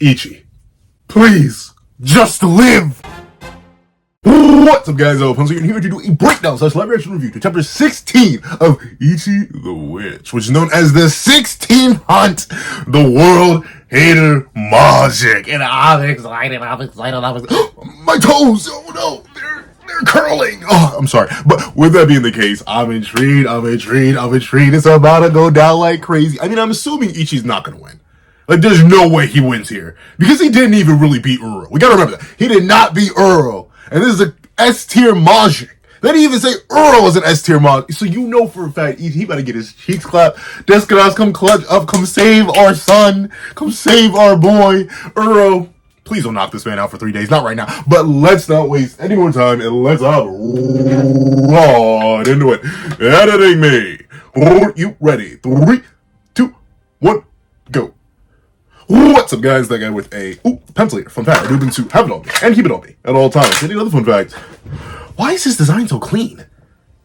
Ichi, please, just live! What's up, guys? I'm here to do a breakdown / live reaction review to chapter 16 of Ichi the Witch, which is known as the 16th Hunt, the World Hater Majik. And I'm excited. My toes! Oh no, they're curling. Oh, I'm sorry. But with that being the case, I'm intrigued. It's about to go down like crazy. I mean, I'm assuming Ichi's not gonna win. Like, there's no way he wins here. Because he didn't even really beat Ouro. We gotta remember that. He did not beat Ouro. And this is a S-tier Majik. They didn't even say Ouro was an S-tier Majik. So you know for a fact, he better get his cheeks clapped. Descanados, come clutch up. Come save our son. Come save our boy. Ouro, please don't knock this man out for 3 days. Not right now. But let's not waste any more time. And let's hop right into it. Editing me. You ready? 3, 2, 1, go. What's up, guys? That guy with a pencilator. Fun fact, I do been to have it on me and keep it on me at all times. Any other fun fact? Why is his design so clean?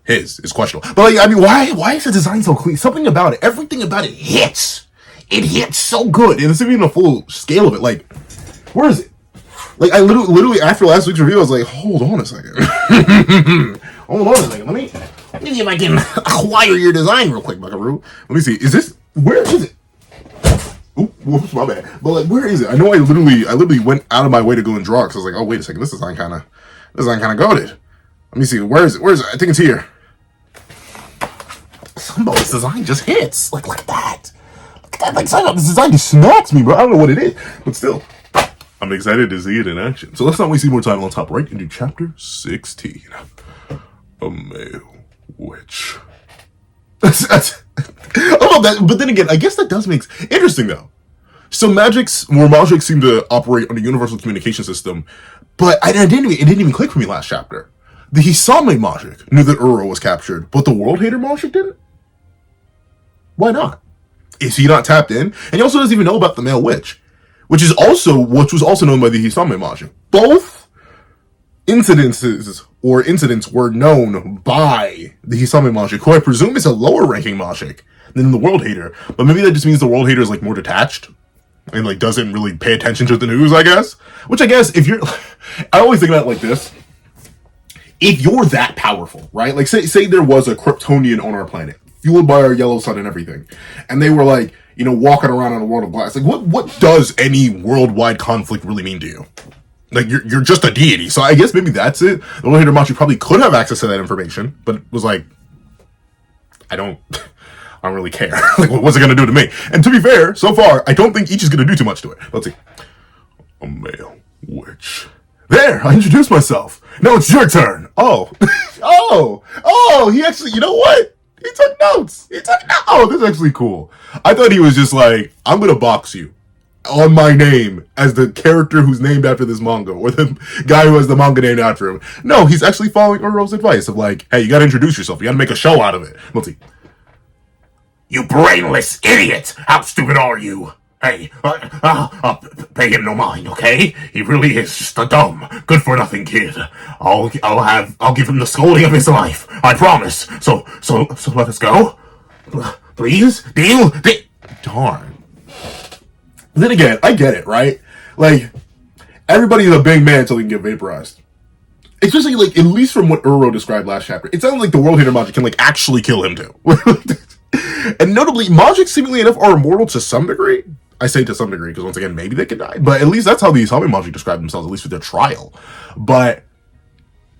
His is questionable, but like, I mean, why is the design so clean? Something about it, everything about it hits. It hits so good, and it's even a full scale of it. Like, where is it? Like, I literally after last week's review, I was like, hold on a second, hold on a second. Let me see if I can acquire your design real quick, Buckaroo. Let me see. Is this? Where is it? Ooh, whoops, my bad. But like, where is it? I know I literally went out of my way to go and draw because I was like, oh wait a second, this design kind of goated. Let me see, where is it? I think it's here. Somebody's design just hits like that. Look at that, like this design just smacks me, bro. I don't know what it is, but still, I'm excited to see it in action. So let's not waste any more time. On top right into chapter 16, a male witch. I love that, but then again, I guess that does make interesting though. So Majik seem to operate on a universal communication system, but it didn't even click for me last chapter. The Hisame Majik knew that Ouro was captured, but the World Hater Majik didn't. Why not? Is he not tapped in? And he also doesn't even know about the male witch, which was also known by the Hisame Majik. Both incidents were known by the Hisame Majik, who I presume is a lower ranking Majik than the World Hater. But maybe that just means the World Hater is like more detached and like doesn't really pay attention to the news, I guess. Which I guess if you're, I always think about it like this. If you're that powerful, right? Like say there was a Kryptonian on our planet, fueled by our yellow sun and everything, and they were like, you know, walking around in a world of glass. Like what does any worldwide conflict really mean to you? Like, you're just a deity. So I guess maybe that's it. The World Hater Majik probably could have access to that information, but was like, I don't really care. Like, what's it going to do to me? And to be fair, so far, I don't think Ichi's going to do too much to it. Let's see. A male witch. There, I introduced myself. Now it's your turn. Oh. He actually, you know what? He took notes. Oh, this is actually cool. I thought he was just like, I'm going to box you on my name as the character who's named after this manga, or the guy who has the manga named after him. No, he's actually following Ouro's advice of like, hey, you gotta introduce yourself. You gotta make a show out of it. Let's see. You brainless idiot! How stupid are you? Hey, I'll pay him no mind, okay? He really is just a dumb, good-for-nothing kid. I'll give him the scolding of his life. I promise. So let us go, please. Deal. Darn. Then again, I get it, right? Like, everybody's a big man until he can get vaporized. Especially, like, at least from what Ouro described last chapter, it sounds like the World Hater Majik can, like, actually kill him, too. And notably, Majik, seemingly enough, are immortal to some degree. I say to some degree, because once again, maybe they could die. But at least that's how the Hisame Majik described themselves, at least with their trial. But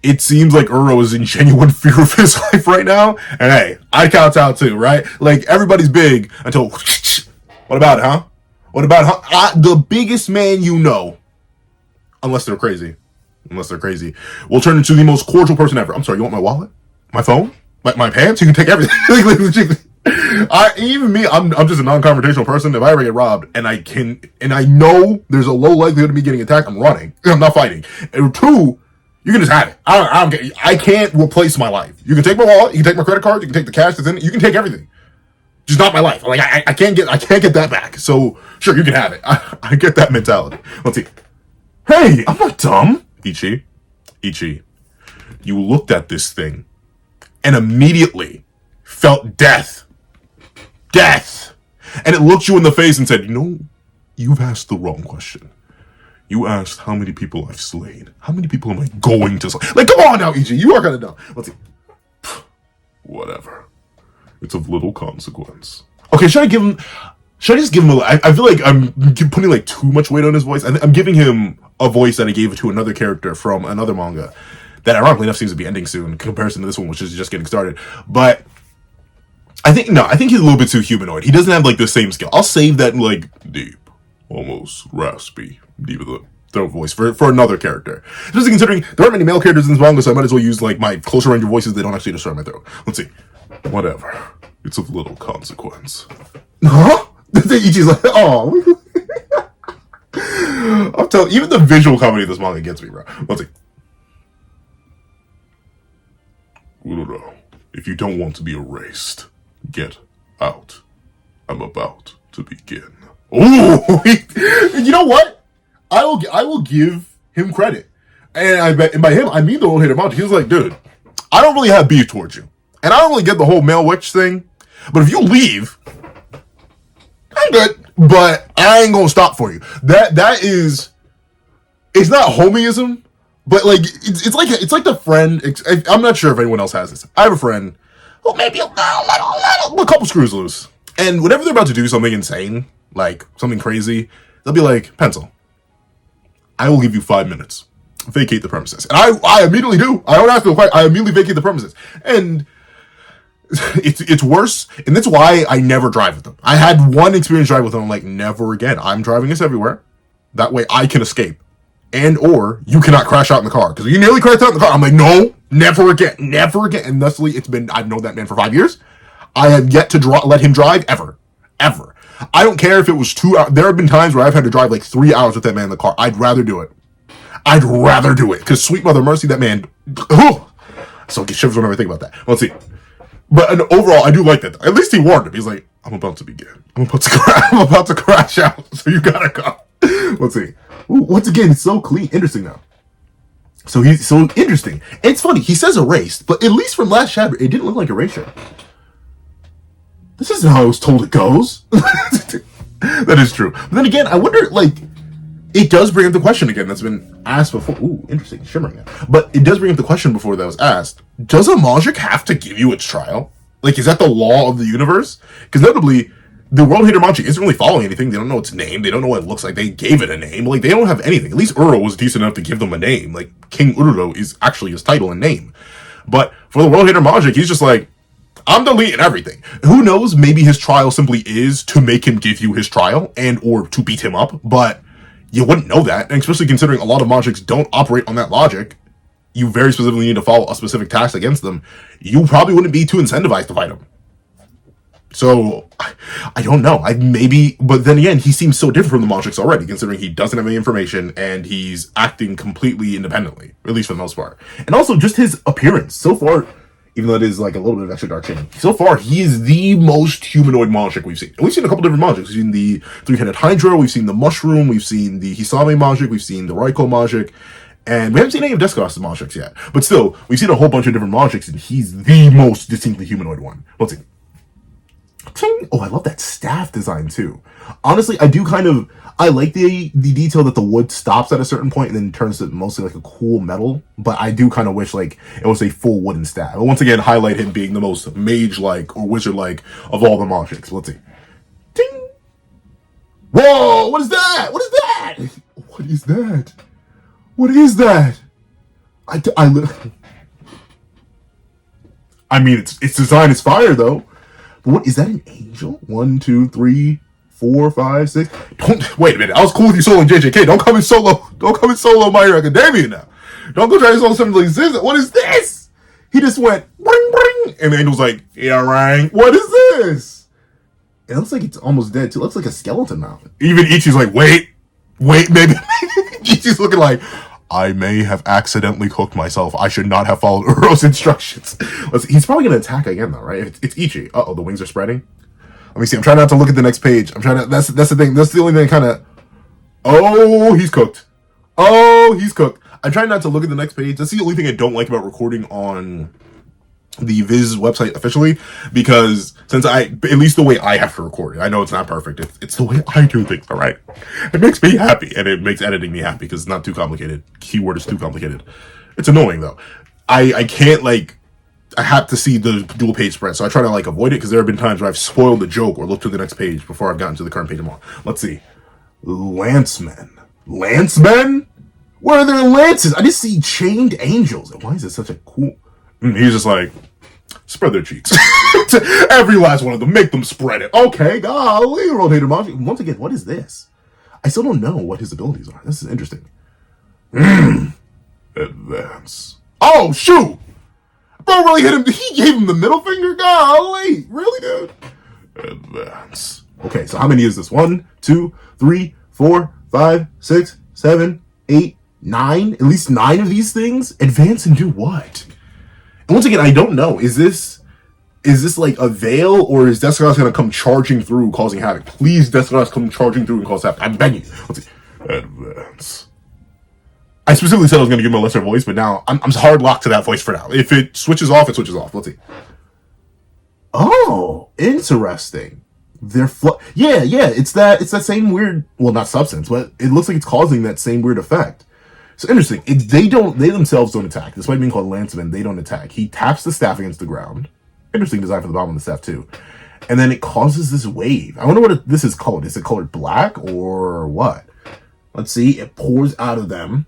it seems like Ouro is in genuine fear of his life right now. And hey, I count out, too, right? Like, everybody's big until... What about it, huh? What about the biggest man you know, unless they're crazy, will turn into the most cordial person ever. I'm sorry, you want my wallet? My phone? My pants? You can take everything. Even me, I'm just a non-confrontational person. If I ever get robbed and I know there's a low likelihood of me getting attacked, I'm running. I'm not fighting. And 2, you can just have it. I can't replace my life. You can take my wallet, you can take my credit card, you can take the cash that's in it, you can take everything. Just not my life. Like, I can't get that back. So, sure, you can have it. I get that mentality. Let's see. Hey, I'm not dumb. Ichi, you looked at this thing and immediately felt death. And it looked you in the face and said, you know You've asked the wrong question. You asked how many people I've slain. How many people am I going to slay? Like, come on now, Ichi. You are gonna know. Let's see. Whatever. It's of little consequence. Okay, should I give him... Should I just give him a... I feel like I'm putting, like, too much weight on his voice. I'm giving him a voice that I gave to another character from another manga that, ironically enough, seems to be ending soon in comparison to this one, which is just getting started. But I think he's a little bit too humanoid. He doesn't have, like, the same skill. I'll save that, like, deep, almost raspy, deep of the throat voice for another character. Just considering there aren't many male characters in this manga, so I might as well use, like, my closer range of voices that don't actually destroy my throat. Let's see. Whatever. It's of little consequence. Huh? Ichi's like, oh. I'm telling you, even the visual comedy of this manga gets me, bro. Let's see. Ouro, if you don't want to be erased, get out. I'm about to begin. Ooh, you know what? I will give him credit, and by him I mean the old hater Majik. He was like, dude, I don't really have beef towards you, and I don't really get the whole male witch thing. But if you leave, I'm good. But I ain't gonna stop for you. That is, it's not homieism, but like it's like the friend. I'm not sure if anyone else has this. I have a friend who maybe a couple screws loose, and whenever they're about to do something insane, like something crazy, they'll be like, "Pencil, I will give you 5 minutes. Vacate the premises." And I immediately do. I don't have to fight. I immediately vacate the premises, and it's worse, and that's why I never drive with them. I had one experience driving with them. I'm like, never again. I'm driving us everywhere. That way I can escape, and or you cannot crash out in the car, because you nearly crashed out in the car. I'm like, no, never again, never again. And thusly, I've known that man for 5 years. I have yet to let him drive ever. I don't care if it was 2 hours. There have been times where I've had to drive like 3 hours with that man in the car. I'd rather do it. Because sweet mother mercy, that man. So I get shivers whenever I think about that. Let's see. But overall, I do like that. At least he warned him. He's like, I'm about to begin. I'm about to crash out. So you gotta go. Let's see. Ooh, once again, it's so clean. Interesting now. So he's so interesting. It's funny. He says erased, but at least from last chapter, it didn't look like erasure. This isn't how I was told it goes. That is true. But then again, I wonder, like, it does bring up the question again that's been asked before. Ooh, interesting, shimmering it. But it does bring up the question before that was asked. Does a Majik have to give you its trial? Like, is that the law of the universe? Because notably, the world hater Majik isn't really following anything. They don't know its name. They don't know what it looks like. They gave it a name. Like, they don't have anything. At least Ouro was decent enough to give them a name. Like, King Ouro is actually his title and name. But for the world hater Majik, he's just like, I'm deleting everything. Who knows? Maybe his trial simply is to make him give you his trial and or to beat him up. But you wouldn't know that, and especially considering a lot of Majiks don't operate on that logic. You very specifically need to follow a specific task against them. You probably wouldn't be too incentivized to fight them. So, I don't know. But then again, he seems so different from the Majiks already, considering he doesn't have any information, and he's acting completely independently, or at least for the most part. And also, just his appearance. So far, even though it is like a little bit of extra dark shading, so far, he is the most humanoid Majik we've seen. And we've seen a couple different Majiks. We've seen the three-headed Hydra, we've seen the Mushroom, we've seen the Hisame Majik, we've seen the Raiko Majik, and we haven't seen any of Deska's Majiks yet. But still, we've seen a whole bunch of different Majiks, and he's the most distinctly humanoid one. Let's see. Oh, I love that staff design too. Honestly, I like the detail that the wood stops at a certain point and then turns to mostly like a cool metal, but I do kind of wish like it was a full wooden staff. But once again, highlight him being the most mage-like or wizard-like of all the Majiks. Let's see. Ding! Whoa! What is that? What is that? What is that? What is that? I mean, its design is fire though. But what is that? An angel? 1, 2, 3, 4, 5, 6. Don't wait a minute. I was cool with you soloing JJK. Don't come in solo. Don't come in solo My Hero Academia now. Don't go try to solo something like this. What is this? He just went bring bring, and the angel's like, yeah, right. What is this? It looks like it's almost dead too. It looks like a skeleton mouth. Even Ichi's like, wait, maybe. Ichi's looking like, I may have accidentally cooked myself. I should not have followed Ouro's instructions. He's probably going to attack again, though, right? It's Ichi. Uh-oh, the wings are spreading. Let me see. I'm trying not to look at the next page. That's the thing. That's the only thing kind of... Oh, he's cooked. I'm trying not to look at the next page. That's the only thing I don't like about recording on the Viz website officially, because since at least the way I have to record it, I know it's not perfect. It's the way I do things, all right? It makes me happy, and it makes editing me happy because it's not too complicated. Keyword is too complicated. It's annoying though. I can't like. I have to see the dual page spread, so I try to like avoid it because there have been times where I've spoiled the joke or looked to the next page before I've gotten to the current page I'm on. Let's see. Lancemen. Lancemen? Where are their lances? I just see chained angels. And why is it such a cool... He's just like, spread their cheeks. Every last one of them. Make them spread it. Okay, golly, rotator Majik. Once again, what is this? I still don't know what his abilities are. This is interesting. Advance. Oh, shoot! Bro really hit him. He gave him the middle finger? Golly. Really, dude? Advance. Okay, so how many is this? 1, 2, 3, 4, 5, 6, 7, 8, 9? At least 9 of these things? Advance and do what? And once again, I don't know. Is this like a veil, or is Deskos gonna come charging through, causing havoc? Please, Deskos, come charging through and cause havoc. I beg you. Let's see. Advance. I specifically said I was gonna give him a lesser voice, but now I'm hard locked to that voice for now. If it switches off, it switches off. Let's see. Oh, interesting. They're yeah, it's that same weird, well, not substance, but it looks like it's causing that same weird effect. So interesting. They themselves don't attack. Despite being called Lanceman, they don't attack. He taps the staff against the ground. Interesting design for the bottom of the staff too. And then it causes this wave. I wonder what this is colored. Is it colored black or what? Let's see. It pours out of them.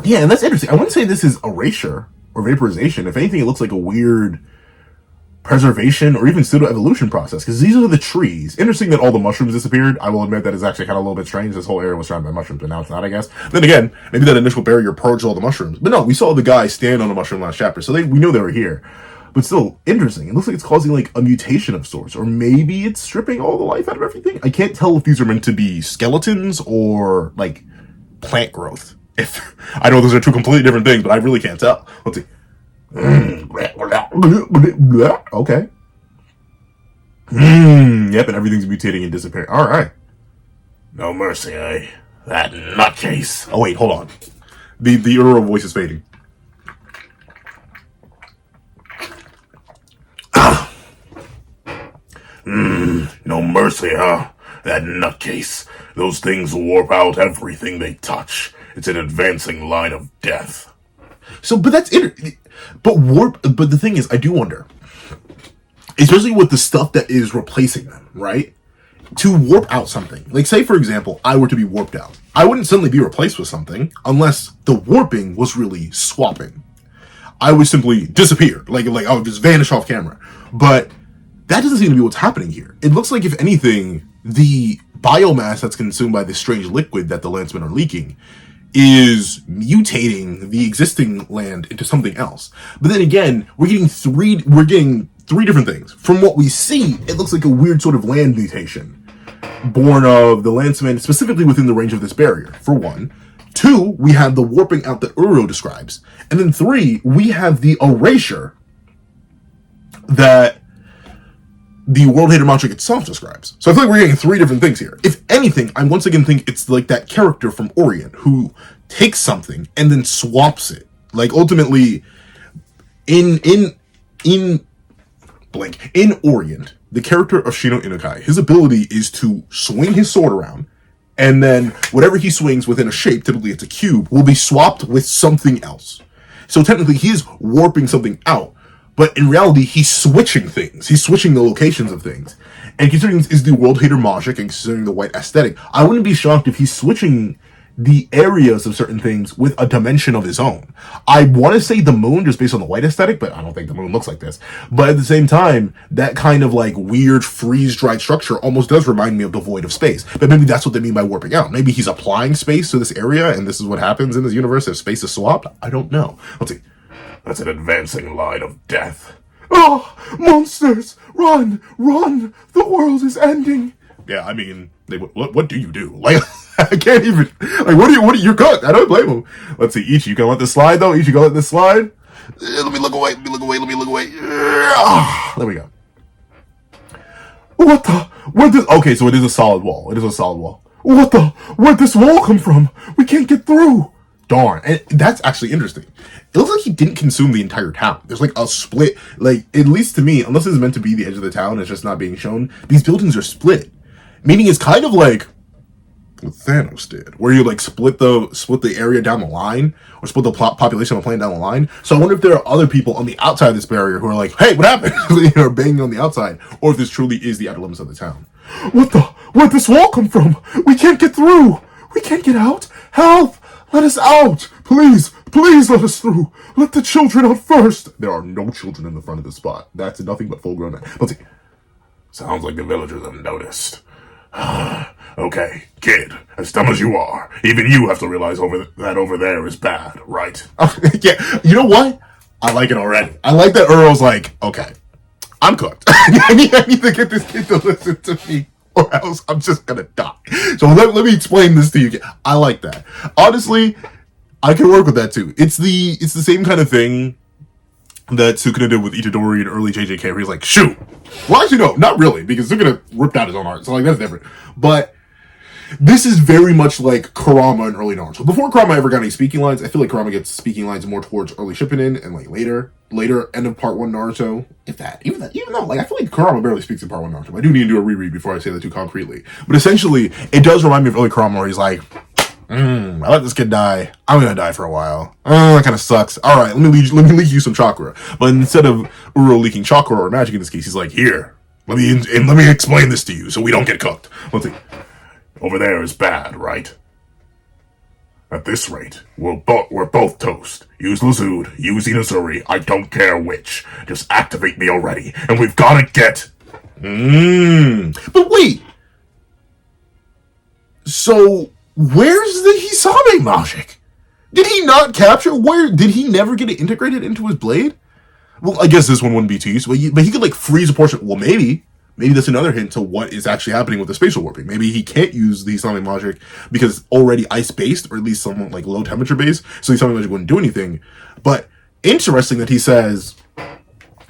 Yeah, and that's interesting. I wouldn't say this is erasure or vaporization. If anything, it looks like a weird preservation or even pseudo-evolution process, because these are the trees. Interesting that all the mushrooms disappeared. I will admit that is actually kind of a little bit strange. This whole area was surrounded by mushrooms, but now it's not, I guess. Then again, maybe that initial barrier purged all the mushrooms. But no, we saw the guy stand on a mushroom last chapter, so we know they were here. But still, interesting. It looks like it's causing like a mutation of sorts, or maybe it's stripping all the life out of everything. I can't tell if these are meant to be skeletons or like plant growth. If I know those are two completely different things, but I really can't tell. Let's see. Okay. Yep, and everything's mutating and disappearing. All right. No mercy, eh? That nutcase. Oh wait, hold on. The Ouro voice is fading. No mercy, huh? That nutcase. Those things warp out everything they touch. It's an advancing line of death. So, but that's but the thing is, I do wonder, especially with the stuff that is replacing them, right? To warp out something. Like, say, for example, I were to be warped out. I wouldn't suddenly be replaced with something unless the warping was really swapping. I would simply disappear. Like I would just vanish off camera. But that doesn't seem to be what's happening here. It looks like, if anything, the biomass that's consumed by this strange liquid that the Lancemen are leaking is mutating the existing land into something else. But then again, we're getting three different things. From what we see, it looks like a weird sort of land mutation born of the Lancemen, specifically within the range of this barrier, for one. 2, we have the warping out that Ouro describes. And then 3, we have the erasure that the World Hater Majik itself describes. So I feel like we're getting 3 different things here. If anything, I once again think it's like that character from Orient who takes something and then swaps it. Like, ultimately, in Orient, the character of Shino Inukai, his ability is to swing his sword around, and then whatever he swings within a shape, typically it's a cube, will be swapped with something else. So technically, he is warping something out. But in reality, he's switching things. He's switching the locations of things. And considering this is the World Hater Majik, and considering the white aesthetic, I wouldn't be shocked if he's switching the areas of certain things with a dimension of his own. I want to say the moon, just based on the white aesthetic, but I don't think the moon looks like this. But at the same time, that kind of like weird freeze-dried structure almost does remind me of the void of space. But maybe that's what they mean by warping out. Maybe he's applying space to this area, and this is what happens in this universe if space is swapped. I don't know. Let's see. That's an advancing line of death. Oh, monsters! Run! Run! The world is ending! Yeah, I mean, what do you do? Like, I can't even, like, what do you're cut. I don't blame him. Let's see, Ichi, you gonna let this slide, though? Ichi, gonna let this slide? Let me look away. There we go. Okay, so it is a solid wall. Where'd this wall come from? We can't get through. Darn. And that's actually interesting. it looks like he didn't consume the entire town. There's like a split, like, at least to me, unless it's meant to be the edge of the town, it's just not being shown. These buildings are split. Meaning it's kind of like what Thanos did, where you like split the area down the line, or split the population of a planet down the line. So I wonder if there are other people on the outside of this barrier who are like, hey, what happened? You know, banging on the outside, or if this truly is the outer limits of the town. Where'd this wall come from? We can't get through. We can't get out. Help! Let us out! Please let us through. Let the children out first. There are no children in the front of this spot. That's nothing but full-grown men. Let's see. Sounds like the villagers have noticed. Okay, kid, as dumb as you are, even you have to realize that over there is bad, right? Yeah, you know what? I like it already. I like that Ouro's like, okay, I'm cooked. I need to get this kid to listen to me, or else I'm just gonna die. So let me explain this to you. I like that. Honestly, I can work with that too. It's the same kind of thing that Sukuna did with Itadori in early JJK, where he's like, shoot. Well, actually, no, not really, because Sukuna ripped out his own art, so like that's different. But this is very much like Kurama in early Naruto. Before Kurama ever got any speaking lines, I feel like Kurama gets speaking lines more towards early Shippuden and like later end of part 1 Naruto. Even though, like, I feel like Kurama barely speaks in part 1 Naruto. I do need to do a reread before I say that too concretely. But essentially, it does remind me of early Kurama, where he's like, I let this kid die. I'm gonna die for a while. That kind of sucks. All right, let me leak you some chakra. But instead of Ouro leaking chakra or magic in this case, he's like, here, let me explain this to you so we don't get cooked. Let's see. Over there is bad, right? At this rate, we're both toast. Use Lazud, use Inazuri, I don't care which. Just activate me already, and we've gotta get... But wait! So, where's the Hisame Majik? Did he not capture? Did he never get it integrated into his blade? Well, I guess this one wouldn't be too useful, but he could, like, freeze a portion. Well, maybe that's another hint to what is actually happening with the spatial warping. Maybe he can't use the Hisame Majik because it's already ice-based, or at least somewhat, like, low-temperature based, so the Hisame Majik wouldn't do anything. But interesting that he says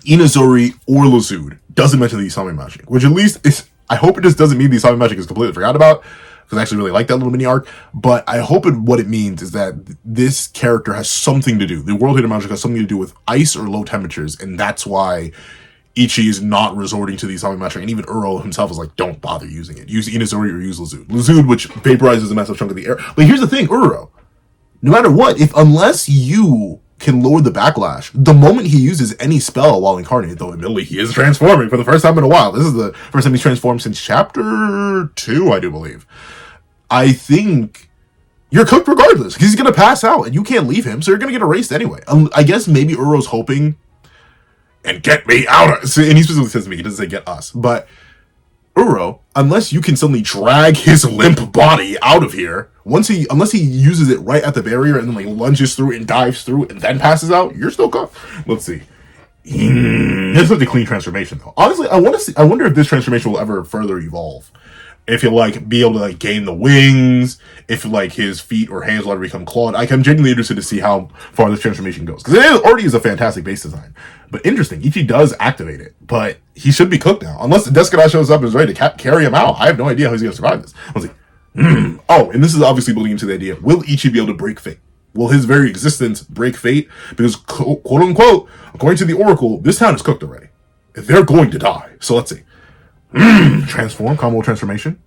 Inazuri or Lazud doesn't mention the Hisame Majik, which at least is... I hope it just doesn't mean the Hisame Majik is completely forgot about, because I actually really like that little mini arc, but I hope what it means is that this character has something to do. The World Hater Magic has something to do with ice or low temperatures, and that's why Ichi is not resorting to the Hisame Majik, and even Ouro himself is like, don't bother using it. Use Inazuri or use Lazud. Lazud, which vaporizes a massive chunk of the air. But here's the thing, Ouro, no matter what, unless you can lower the backlash, the moment he uses any spell while incarnated, though admittedly he is transforming for the first time in a while. This is the first time he's transformed since chapter 2, I do believe. I think you're cooked regardless, because he's going to pass out, and you can't leave him, so you're going to get erased anyway. I guess maybe Ouro's hoping, and get me out of... And he specifically says to me, he doesn't say get us, but Ouro, unless you can suddenly drag his limp body out of here, unless he uses it right at the barrier and then like lunges through and dives through and then passes out, you're still cooked. Let's see. This is a clean transformation, though. Honestly, I wonder if this transformation will ever further evolve. If he'll like be able to like gain the wings, if like his feet or hands will ever become clawed. I'm genuinely interested to see how far this transformation goes, because it already is a fantastic base design. But interesting, Ichi does activate it, but he should be cooked now, unless the Descada shows up and is ready to carry him out. I have no idea how he's going to survive this. Let's see. Oh, and this is obviously building into the idea: will Ichi be able to break fate? Will his very existence break fate? Because quote unquote, according to the Oracle, this town is cooked already. They're going to die. So let's see. Transform, combo transformation.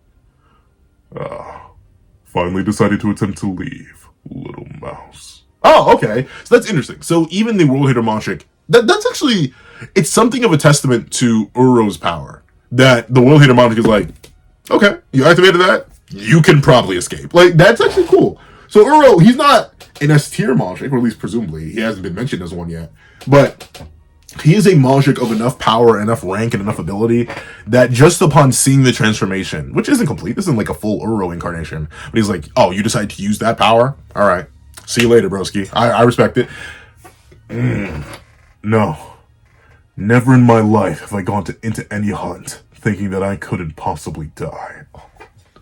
Finally decided to attempt to leave, little mouse. Oh, okay. So that's interesting. So even the World Hater Majik, that's actually, it's something of a testament to Ouro's power. That the World Hater Majik is like, okay, you activated that, you can probably escape. Like, that's actually cool. So Ouro, he's not an S-tier Majik, or at least presumably, he hasn't been mentioned as one yet, but he is a Majik of enough power, enough rank, and enough ability that just upon seeing the transformation, which isn't complete, this isn't like a full Ouro incarnation, but he's like, oh, you decided to use that power? Alright. See you later, broski. I respect it. No. Never in my life have I gone into any hunt thinking that I couldn't possibly die.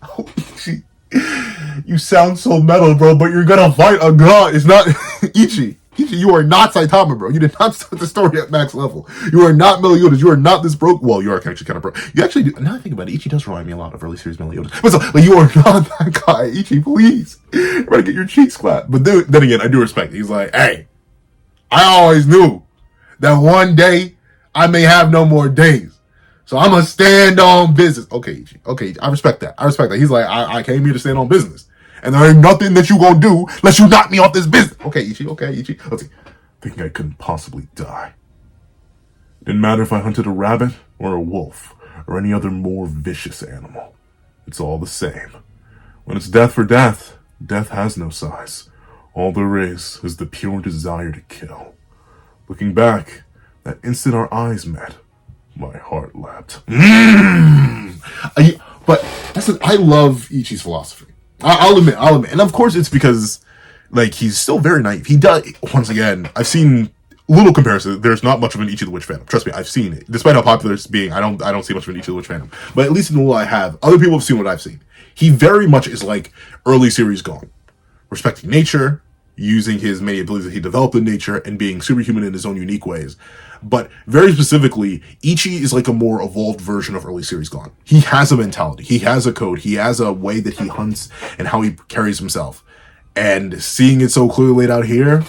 Oh, you sound so metal, bro, but you're gonna fight a god. It's not... Ichi, you are not Saitama, bro. You did not start the story at max level. You are not Meliodas. You are not this broke. Well, you are actually kind of broke. You actually do. Now I think about it, Ichi does remind me a lot of early series Meliodas. But so, like, you are not that guy, Ichi. Please, you're about to get your cheeks clapped. But then again, I do respect it. He's like, hey, I always knew that one day I may have no more days. So I'm going to stand on business. Okay, Ichi. Okay, I respect that. He's like, I came here to stand on business. And there ain't nothing that you going to do unless you knock me off this business. Okay, Ichi. Let's see. Thinking I couldn't possibly die. Didn't matter if I hunted a rabbit or a wolf or any other more vicious animal. It's all the same. When it's death for death, death has no size. All there is the pure desire to kill. Looking back, that instant our eyes met, my heart leapt. But I love Ichi's philosophy. I'll admit. And of course it's because, like, he's still very naive. He does, once again, I've seen little comparison. There's not much of an Ichi the Witch fandom. Trust me, I've seen it. Despite how popular it's being, I don't see much of an Ichi the Witch fandom. But at least in the little I have, other people have seen what I've seen. He very much is like early series Gon. Respecting nature, using his many abilities that he developed in nature, and being superhuman in his own unique ways. But very specifically, Ichi is like a more evolved version of early series Gon. He has a mentality. He has a code. He has a way that he hunts and how he carries himself. And seeing it so clearly laid out here,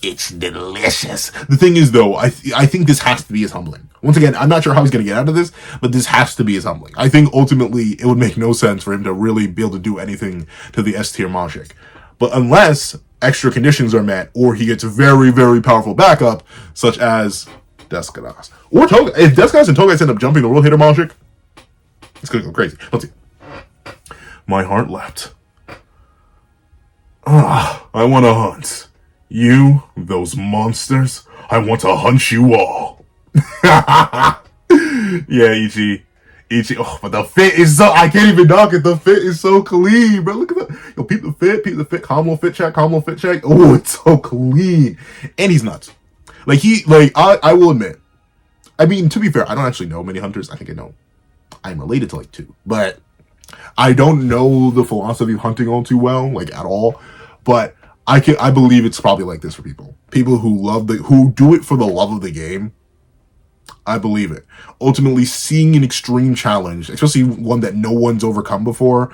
it's delicious. The thing is, though, I think this has to be as humbling. Once again, I'm not sure how he's going to get out of this, but this has to be as humbling. I think ultimately it would make no sense for him to really be able to do anything to the S tier Majik. But unless extra conditions are met, or he gets very, very powerful backup, such as Descadas. Or Toga. If Descadas and Togas end up jumping the World Hater Majik, it's going to go crazy. Let's see. My heart leapt. I want to hunt. You, those monsters, I want to hunt you all. Yeah, Ichi. Oh, but the fit is so, I can't even knock it. The fit is so clean, bro. Look at that. Yo, peep the fit. Combo fit check. Oh, it's so clean. And he's nuts. I will admit, I mean, to be fair, I don't actually know many hunters. I think I know. I'm related to like 2, but I don't know the philosophy of hunting all too well, like at all. But I believe it's probably like this for people. People who do it for the love of the game. I believe it. Ultimately, seeing an extreme challenge, especially one that no one's overcome before,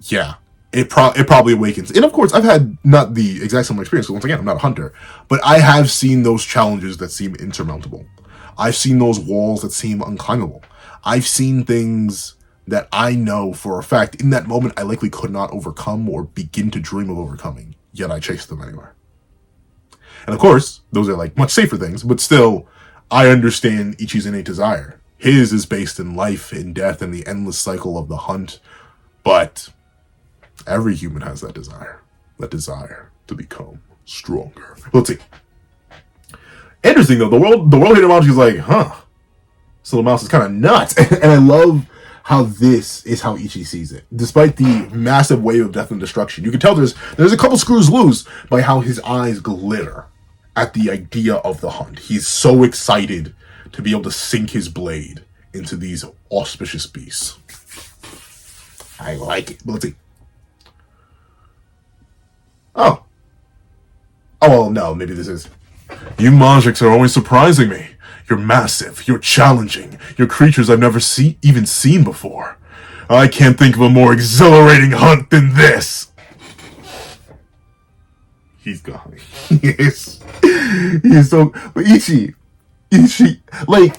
yeah, it probably awakens. And of course, I've had not the exact similar experience, because once again, I'm not a hunter, but I have seen those challenges that seem insurmountable. I've seen those walls that seem unclimbable. I've seen things that I know for a fact in that moment I likely could not overcome or begin to dream of overcoming, yet I chased them anyway. And of course, those are like much safer things, but still, I understand Ichi's innate desire. His is based in life and death and the endless cycle of the hunt. But every human has that desire. That desire to become stronger. Let's see. Interesting though, the world hater Majik is like, this little mouse is kind of nuts. And I love how this is how Ichi sees it. Despite the massive wave of death and destruction, you can tell there's a couple screws loose by how his eyes glitter at the idea of the hunt. He's so excited to be able to sink his blade into these auspicious beasts. I like it. Let's see. Oh, well, no, maybe this is. You Majiks are always surprising me. You're massive, you're challenging, you're creatures I've never even seen before. I can't think of a more exhilarating hunt than this. He's gone. He's so. But Ichi, like.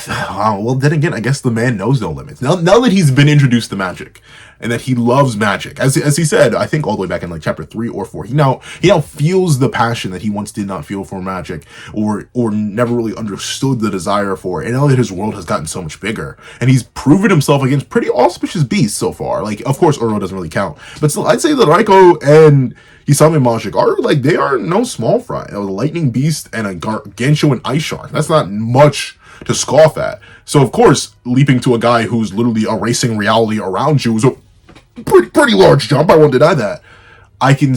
Well, then again, I guess the man knows no limits. Now that he's been introduced to magic, and that he loves magic, as he said, I think all the way back in like chapter 3 or 4, he now feels the passion that he once did not feel for magic, or never really understood the desire for it. And now that his world has gotten so much bigger, and he's proven himself against pretty auspicious beasts so far. Like, of course, Ouro doesn't really count, but still, I'd say that Raiko and Hisame Majik they are no small fry. A lightning beast and a Gensho and ice shark. That's not much to scoff at. So of course, leaping to a guy who's literally erasing reality around you is a pretty large jump. I won't deny that. I can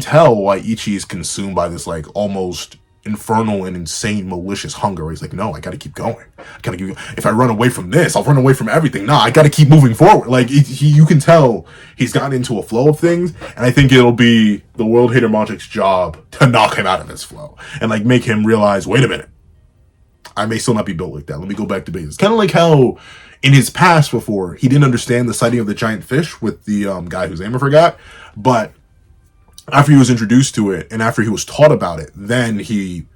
tell why Ichi is consumed by this like almost infernal and insane malicious hunger. He's like, no, I gotta keep going. If I run away from this, I'll run away from everything. Nah, I gotta keep moving forward. Like you can tell he's gotten into a flow of things, and I think it'll be the World Hater Majik's job to knock him out of this flow and like make him realize, wait a minute, I may still not be built like that. Let me go back to basics. Kind of like how in his past before, he didn't understand the sighting of the giant fish with the guy whose name I forgot. But after he was introduced to it and after he was taught about it, then he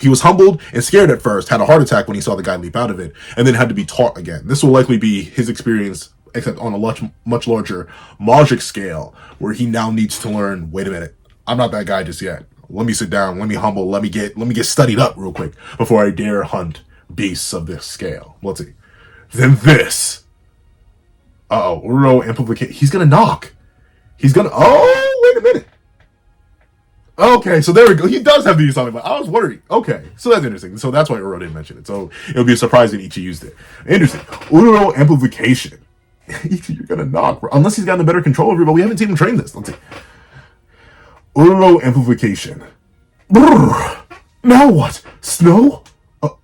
was humbled and scared at first, had a heart attack when he saw the guy leap out of it, and then had to be taught again. This will likely be his experience, except on a much larger Majik scale, where he now needs to learn, wait a minute, I'm not that guy just yet. Let me sit down, let me humble, let me get studied up real quick before I dare hunt beasts of this scale. Let's see. Then this. Uh-oh, Ouro amplification. He's gonna knock. He's gonna, oh, wait a minute. Okay, so there we go. He does have the use on it, but I was worried. Okay, so that's interesting. So that's why Ouro didn't mention it. So it would be a surprise if Ichi used it. Interesting. Ouro amplification. Ichi, you're gonna knock, bro. Unless he's gotten a better control over it, but we haven't seen him train this. Let's see. Ouro amplification. Brrr. Now what? Snow?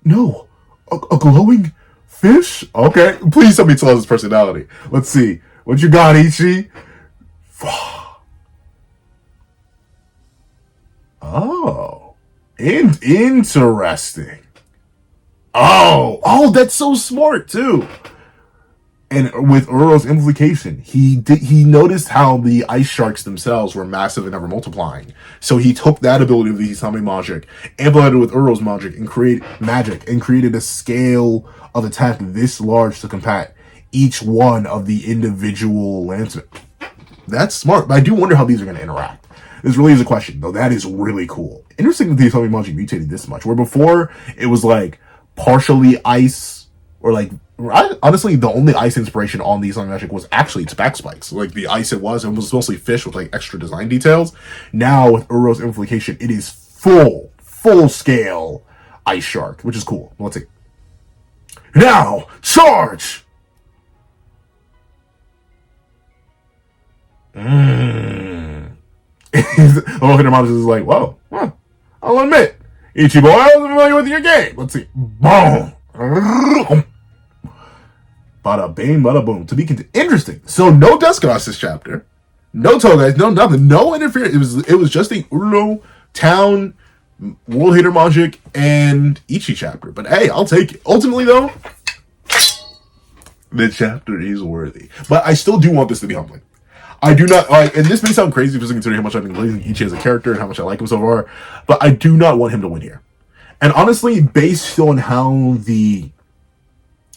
No. A glowing fish? Okay, please tell me tell us his personality. Let's see. What you got, Ichi? Oh, and interesting. Oh, that's so smart too. And with Ouro's implication, he noticed how the ice sharks themselves were massive and ever multiplying. So he took that ability of the Hisame Majik, amplified it with Ouro's magic, and created a scale of attack this large to combat each one of the individual lancemen. That's smart, but I do wonder how these are going to interact. This really is a question, though. That is really cool. Interesting that the Hisame Majik mutated this much, where before it was like partially ice, or like, honestly, the only ice inspiration on the Hisame Majik was actually its back spikes. Like the ice it was mostly fish with like extra design details. Now with Ouro's implication, it is full scale ice shark, which is cool. Let's see. Now, charge! Hisame Majik is like, whoa, I'll admit, Ichi boy, I wasn't familiar with your game. Let's see. Boom! Bada bing, bada boom. To be interesting. So no Duskuos this chapter, no Togais, no nothing, no interference. It was just a Ouro town, World Hater Majik, and Ichi chapter. But hey, I'll take it. Ultimately, though, the chapter is worthy. But I still do want this to be humbling. I do not, and this may sound crazy, just considering how much I've been glazing Ichi as a character and how much I like him so far, but I do not want him to win here. And honestly, based on how the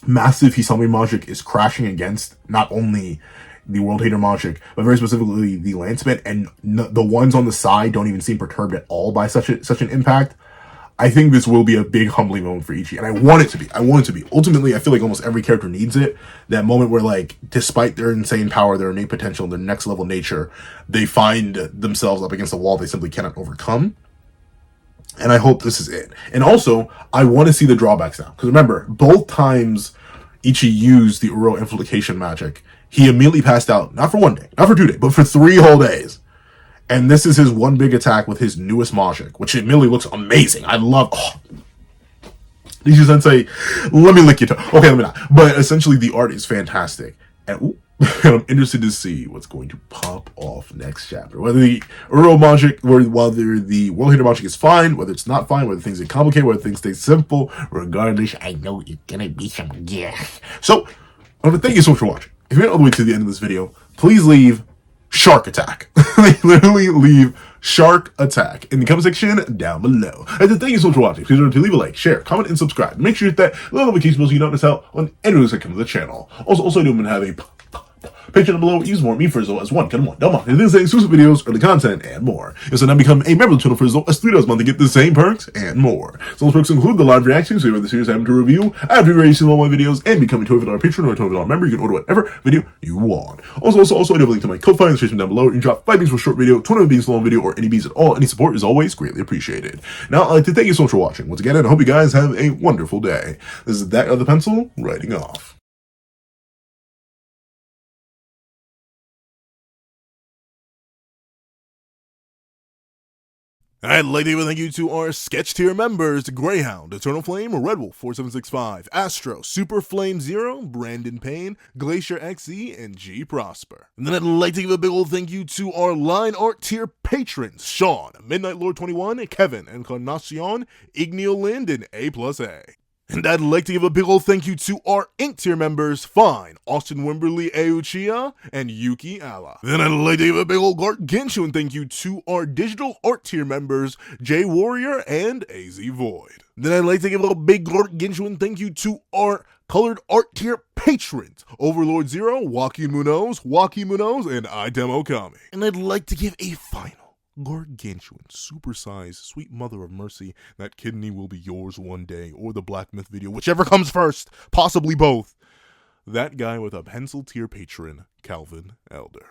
massive Hisame Majik is crashing against not only the World Hater Majik, but very specifically the Lanceman, and the ones on the side don't even seem perturbed at all by such an impact, I think this will be a big humbling moment for Ichi, and I want it to be. Ultimately, I feel like almost every character needs it. That moment where, like, despite their insane power, their innate potential, their next level nature, they find themselves up against a wall they simply cannot overcome. And I hope this is it. And also, I want to see the drawbacks now. Because remember, both times Ichi used the Ouro amplification magic, he immediately passed out, not for 1 day, not for 2 days, but for 3 whole days. And this is his one big attack with his newest Majik, which immediately looks amazing. I love, Ichi Sensei, let me lick your toe. Okay, let me not. But essentially, the art is fantastic. And I'm interested to see what's going to pop off next chapter. Whether the Ouro Majik, whether the World Hater Majik is fine, whether it's not fine, whether things get complicated, whether things stay simple. Regardless, I know it's gonna be some gas. So, I want to thank you so much for watching. If you made it all the way to the end of this video, please leave shark attack. Literally leave shark attack in the comment section down below. And then thank you so much for watching. Please remember to leave a like, share, comment, and subscribe. Make sure you hit that little notification bell so you don't miss out on any videos that come to the channel. Also, I do have a Patreon down below. Use more me for as low as $1 and things like exclusive videos, early content, and more. So now become a member of the channel for as low as $3 a month to get the same perks and more. So those perks include the live reactions, so you have the series I'm to review, after you've seen all my videos, and becoming a $12 patron or a $12 member. You can order whatever video you want. Also, I have a link to my Ko-Fi in the description down below. You can drop 5 beans for a short video, 20 beans for a long video, or any beans at all. Any support is always greatly appreciated. Now, I'd like to thank you so much for watching once again, and I hope you guys have a wonderful day. This is that of the pencil, writing off. I'd like to give a thank you to our sketch tier members: Greyhound, Eternal Flame, Red Wolf 4765, Astro, Super Flame Zero, Brandon Payne, Glacier XE, and G Prosper. And then I'd like to give a big old thank you to our line art tier patrons: Sean, Midnight Lord 21, Kevin, Encarnacion, Igneo Lind, and A+A. And I'd like to give a big ol' thank you to our Ink tier members, Fine, Austin Wimberly Euchia, and Yuki Alla. Then I'd like to give a big ol' gargantuan thank you to our digital art tier members, J Warrior and AZ Void. Then I'd like to give a big gargantuan thank you to our colored art tier patrons, Overlord Zero, Joaquin Munoz, and Item Okami. And I'd like to give a final gargantuan, supersized, sweet mother of mercy, that kidney will be yours one day, or the Black Myth video, whichever comes first, possibly both. That guy with a pencil tier patron, Calvin Elder.